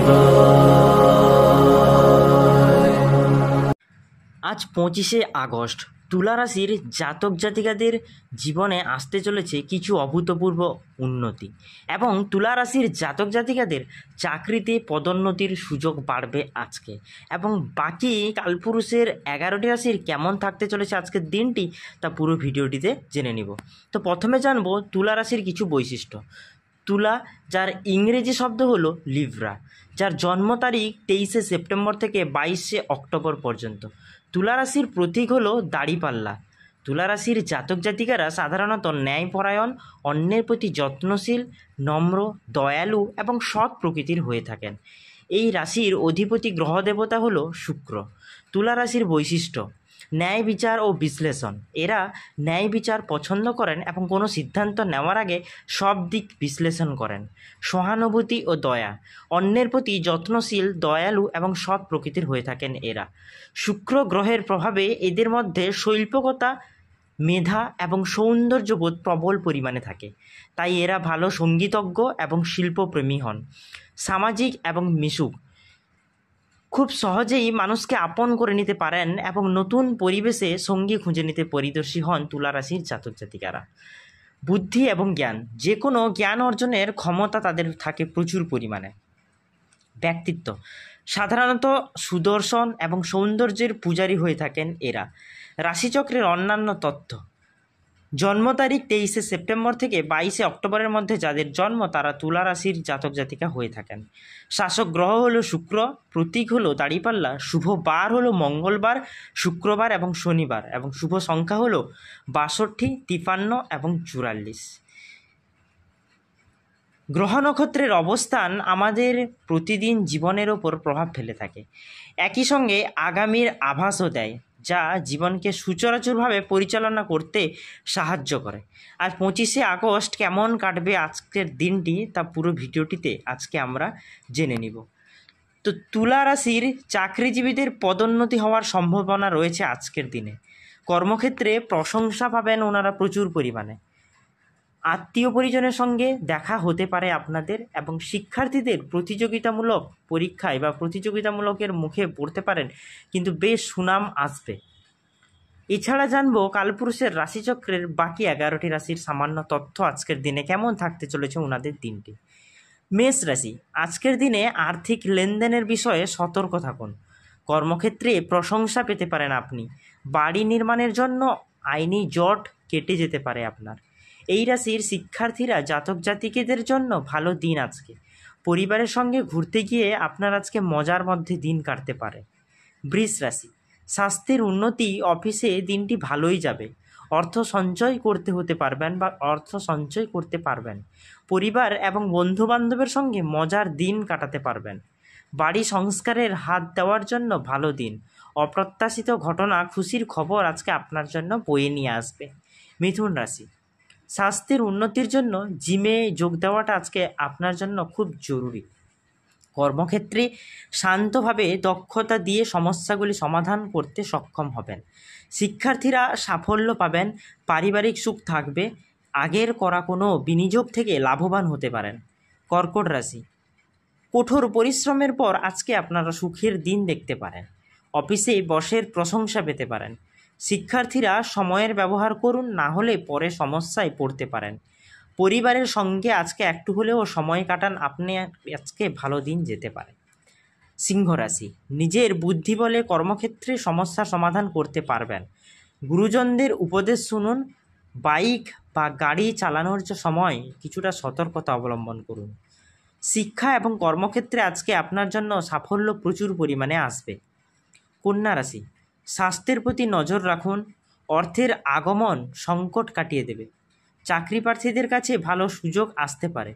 আজ 25শে আগস্ট তুলা রাশির জাতক জাতিকাদের জীবনে আসতে চলেছে কিছু অভূতপূর্ব উন্নতি এবং তুলা রাশির জাতক জাতিকাদের চাকরিতে পদোন্নতির সুযোগ বাড়বে আজকে। এবং বাকি কালপুরুষের 11টি রাশির কেমন থাকতে চলেছে আজকের দিনটি তা পুরো ভিডিওটিতে জেনে নিব। তো প্রথমে জানবো তুলা রাশির কিছু বৈশিষ্ট্য। তুলা, যার ইংরেজি শব্দ হলো লিব্রা, যার জন্ম তারিখ 23শে সেপ্টেম্বর থেকে 22শে অক্টোবর পর্যন্ত। তুলা রাশির প্রতীক হলো দাড়িপাল্লা। তুলা রাশির জাতক জাতিকারা সাধারণত ন্যায়পরায়ণ, অন্যের প্রতি যত্নশীল, নম্র, দয়ালু এবং সৎ প্রকৃতির হয়ে থাকেন। এই রাশির অধিপতি গ্রহ দেবতা হলো শুক্র। তুলা রাশির বৈশিষ্ট্য: ন্যায় বিচার ও বিশ্লেষণ। এরা ন্যায় বিচার পছন্দ করেন এবং কোনো সিদ্ধান্ত নেওয়ার আগে সব দিক বিশ্লেষণ করেন। সহানুভূতি ও দয়া। অন্যের প্রতি যত্নশীল, দয়ালু এবং সৎ প্রকৃতির হয়ে থাকেন এরা। শুক্র গ্রহের প্রভাবে এদের মধ্যে শৈল্পিকতা, মেধা এবং সৌন্দর্যবোধ প্রবল পরিমাণে থাকে, তাই এরা ভালো সঙ্গীতজ্ঞ এবং শিল্পপ্রেমী হন। সামাজিক এবং মিশুক। খুব সহজেই মানুষকে আপন করে নিতে পারেন এবং নতুন পরিবেশে সঙ্গী খুঁজে নিতে পরিদর্শী হন তুলা রাশির জাতক জাতিকারা। বুদ্ধি এবং জ্ঞান। যে কোনো জ্ঞান অর্জনের ক্ষমতা তাদের থাকে প্রচুর পরিমাণে। ব্যক্তিত্ব: সাধারণত সুদর্শন এবং সৌন্দর্যের পূজারী হয়ে থাকেন এরা। রাশিচক্রের অন্যান্য তথ্য: জন্ম তারিখ 23শে সেপ্টেম্বর থেকে 22শে অক্টোবরের মধ্যে যাদের জন্ম তারা তুলা রাশির জাতক জাতিকা হয়ে থাকেন। শাসক গ্রহ হলো শুক্র, প্রতীক হলো দাড়িপাল্লা, শুভ বার হলো মঙ্গলবার, শুক্রবার এবং শনিবার, এবং শুভ সংখ্যা হলো 62, 53 এবং 44। গ্রহ নক্ষত্রের অবস্থান আমাদের প্রতিদিন জীবনের ওপর প্রভাব ফেলে থাকে, একই সঙ্গে আগামীর আভাসও দেয়, যা জীবনকে সুচরাচুরভাবে পরিচালনা করতে সাহায্য করে। আর 25শে আগস্ট কেমন কাটবে আজকের দিনটি তা পুরো ভিডিওটিতে আজকে আমরা জেনে নিব। তো তুলা রাশির চাকরিজীবীদের পদোন্নতি হওয়ার সম্ভাবনা রয়েছে আজকের দিনে। কর্মক্ষেত্রে প্রশংসা পাবেন ওনারা প্রচুর পরিমাণে। আত্মীয় পরিজনের সঙ্গে দেখা হতে পারে আপনাদের, এবং শিক্ষার্থীদের প্রতিযোগিতামূলক পরীক্ষায় বা প্রতিযোগিতামূলকের মুখে পড়তে পারেন, কিন্তু বেশ সুনাম আসবে। এছাড়া জানবো কালপুরুষের রাশিচক্রের বাকি 11টি রাশির সামান্য তথ্য আজকের দিনে কেমন থাকতে চলেছে ওনাদের দিনটি। মেষ রাশি, আজকের দিনে আর্থিক লেনদেনের বিষয়ে সতর্ক থাকুন। কর্মক্ষেত্রে প্রশংসা পেতে পারেন আপনি। বাড়ি নির্মাণের জন্য আইনি জট কেটে যেতে পারে আপনার। এই রাশির শিক্ষার্থীরা জাতক জাতিকেদের জন্য ভালো দিন আজকে। পরিবারের সঙ্গে ঘুরতে গিয়ে আপনার আজকে মজার মধ্যে দিন কাটতে পারে। বৃষ রাশি, স্বাস্থ্যের উন্নতি, অফিসে দিনটি ভালোই যাবে। অর্থ সঞ্চয় করতে পারবেন। পরিবার এবং বন্ধুবান্ধবের সঙ্গে মজার দিন কাটাতে পারবেন। বাড়ি সংস্কারের হাত দেওয়ার জন্য ভালো দিন। অপ্রত্যাশিত ঘটনা, খুশির খবর আজকে আপনার জন্য বয়ে নিয়ে আসবে। মিথুন রাশি, স্বাস্থ্যের উন্নতির জন্য জিমে যোগ দেওয়াটা আজকে আপনার জন্য খুব জরুরি। কর্মক্ষেত্রে শান্তভাবে দক্ষতা দিয়ে সমস্যাগুলি সমাধান করতে সক্ষম হবেন। শিক্ষার্থীরা সাফল্য পাবেন। পারিবারিক সুখ থাকবে। আগের করা কোনো বিনিয়োগ থেকে লাভবান হতে পারেন। কর্কট রাশি, কঠোর পরিশ্রমের পর আজকে আপনারা সুখের দিন দেখতে পারেন। অফিসে বসের প্রশংসা পেতে পারেন। শিক্ষার্থীরা সময়ের ব্যবহার করুন, না হলে পরে সমস্যায় পড়তে পারেন। পরিবারের সঙ্গে আজকে একটু হলেও সময় কাটান, আপনি আজকে ভালো দিন যেতে পারে। সিংহ রাশি, নিজের বুদ্ধি বলে কর্মক্ষেত্রে সমস্যার সমাধান করতে পারবেন। গুরুজনদের উপদেশ শুনুন। বাইক বা গাড়ি চালানোর সময় কিছুটা সতর্কতা অবলম্বন করুন। শিক্ষা এবং কর্মক্ষেত্রে আজকে আপনার জন্য সাফল্য প্রচুর পরিমাণে আসবে। কন্যা রাশি, স্বাস্থ্যের প্রতি নজর রাখুন। অর্থের আগমন সংকট কাটিয়ে দেবে। চাকরি প্রার্থীদের কাছে ভালো সুযোগ আসতে পারে।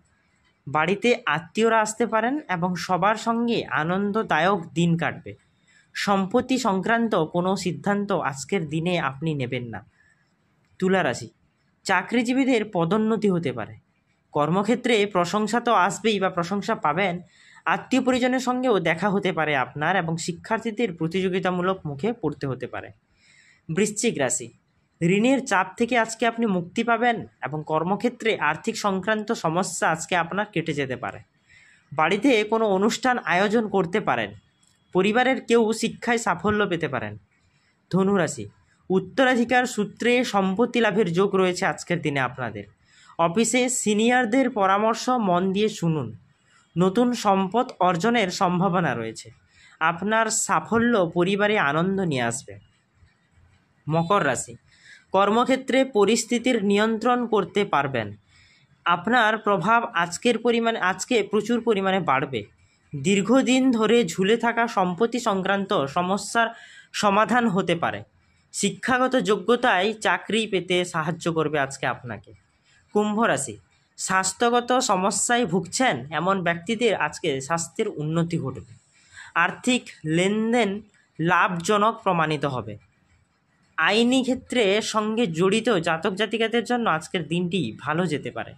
বাড়িতে আত্মীয়রা আসতে পারেন এবং সবার সঙ্গে আনন্দদায়ক দিন কাটবে। সম্পত্তি সংক্রান্ত কোনো সিদ্ধান্ত আজকের দিনে আপনি নেবেন না। তুলা রাশি, চাকরিজীবীদের পদোন্নতি হতে পারে। কর্মক্ষেত্রে প্রশংসা তো আসবেই বা প্রশংসা পাবেন। আত্মীয় পরিজনের সঙ্গেও দেখা হতে পারে আপনার, এবং শিক্ষার্থীদের প্রতিযোগিতামূলক মুখে পড়তে হতে পারে। বৃশ্চিক রাশি, ঋণের চাপ থেকে আজকে আপনি মুক্তি পাবেন এবং কর্মক্ষেত্রে আর্থিক সংক্রান্ত সমস্যা আজকে আপনার কেটে যেতে পারে। বাড়িতে কোনো অনুষ্ঠান আয়োজন করতে পারেন। পরিবারের কেউ শিক্ষায় সাফল্য পেতে পারেন। ধনুরাশি, উত্তরাধিকার সূত্রে সম্পত্তি লাভের যোগ রয়েছে আজকের দিনে আপনাদের। অফিসে সিনিয়রদের পরামর্শ মন দিয়ে শুনুন। নতুন সম্পদ অর্জনের সম্ভাবনা রয়েছে। আপনার সাফল্য পরিবারে আনন্দ নিয়ে আসবে। মকর রাশি, কর্মক্ষেত্রে পরিস্থিতির নিয়ন্ত্রণ করতে পারবেন। আপনার প্রভাব আজকে প্রচুর পরিমাণে বাড়বে। দীর্ঘদিন ধরে ঝুলে থাকা সম্পত্তি সংক্রান্ত সমস্যার সমাধান হতে পারে। শিক্ষাগত যোগ্যতায় চাকরি পেতে সাহায্য করবে আজকে আপনাকে। কুম্ভ রাশি, স্বাস্থ্যগত সমস্যায় ভুগছেন এমন ব্যক্তিদের আজকে স্বাস্থ্যের উন্নতি ঘটবে। আর্থিক লেনদেন লাভজনক প্রমাণিত হবে। আইনি ক্ষেত্রে সঙ্গে জড়িত জাতক জাতিকাদের জন্য আজকের দিনটি ভালো যেতে পারে।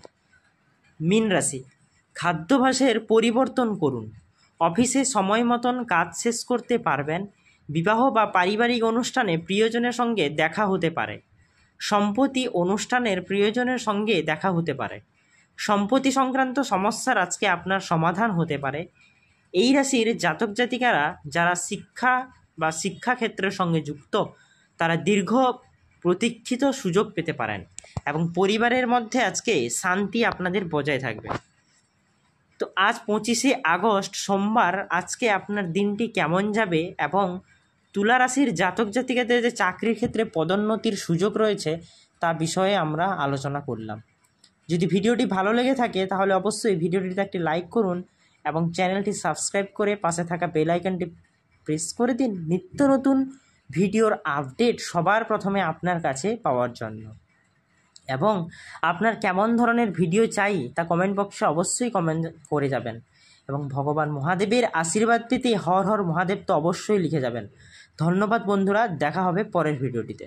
মীন রাশি, খাদ্যাভ্যাসের পরিবর্তন করুন। অফিসে সময় মতন কাজ শেষ করতে পারবেন। বিবাহ বা পারিবারিক অনুষ্ঠানে প্রিয়জনের সঙ্গে দেখা হতে পারে। সম্পত্তি অনুষ্ঠানের প্রিয়জনের সঙ্গে দেখা হতে পারে। সম্পত্তি সংক্রান্ত সমস্যার আজকে আপনার সমাধান হতে পারে। এই রাশির জাতক জাতিকারা যারা শিক্ষাক্ষেত্রের সঙ্গে যুক্ত, তারা দীর্ঘ প্রতীক্ষিত সুযোগ পেতে পারেন এবং পরিবারের মধ্যে আজকে শান্তি আপনাদের বজায় থাকবে। তো আজ 25শে আগস্ট সোমবার, আজকে আপনার দিনটি কেমন যাবে এবং তুলা রাশির জাতক জাতিকাদের যে চাকরির ক্ষেত্রে পদোন্নতির সুযোগ রয়েছে তা বিষয়ে আমরা আলোচনা করলাম। যদি ভিডিওটি ভালো লেগে থাকে তাহলে অবশ্যই ভিডিওটিতে একটি লাইক করুন এবং চ্যানেলটি সাবস্ক্রাইব করে পাশে থাকা বেল আইকনটি প্রেস করে দিন নিত্য নতুন ভিডিওর আপডেট সবার প্রথমে আপনার কাছে পাওয়ার জন্য। এবং আপনার কেমন ধরনের ভিডিও চাই তা কমেন্ট বক্সে অবশ্যই কমেন্ট করে যাবেন এবং ভগবান মহাদেবের আশীর্বাদ পেতে হর হর মহাদেব তো অবশ্যই লিখে যাবেন। ধন্যবাদ বন্ধুরা, দেখা হবে পরের ভিডিওটিতে।